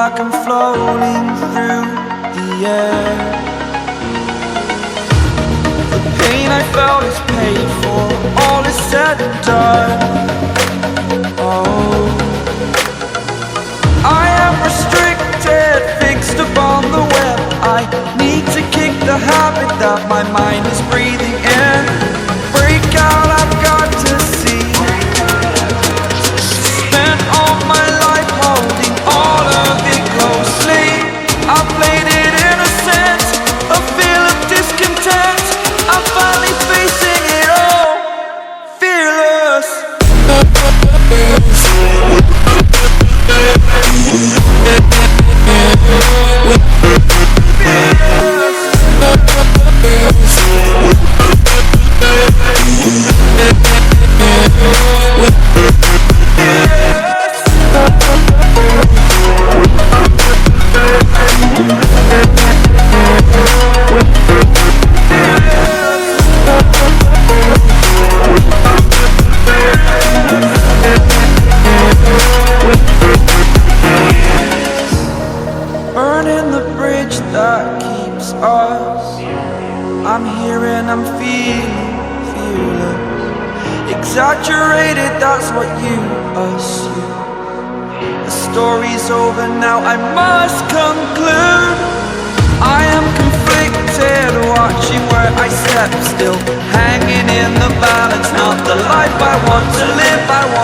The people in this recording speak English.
like I'm floating through the air. The pain I felt is paid for, all is said and done. Oh, I am restricted, fixed upon the web. I need to kick the habit that my mind is breathing in. Break out, I've got to see. Spent all my life holding all of it closely. I played it innocent, a feel of discontent. I'm finally facing it all, fearless. Burning the bridge that keeps us. I'm here and I'm feeling fearless. Exaggerated, that's what you assume. The story's over now, I must conclude. I am conflicted, watching where I step still, hanging in the balance. Not the life I want to live, I want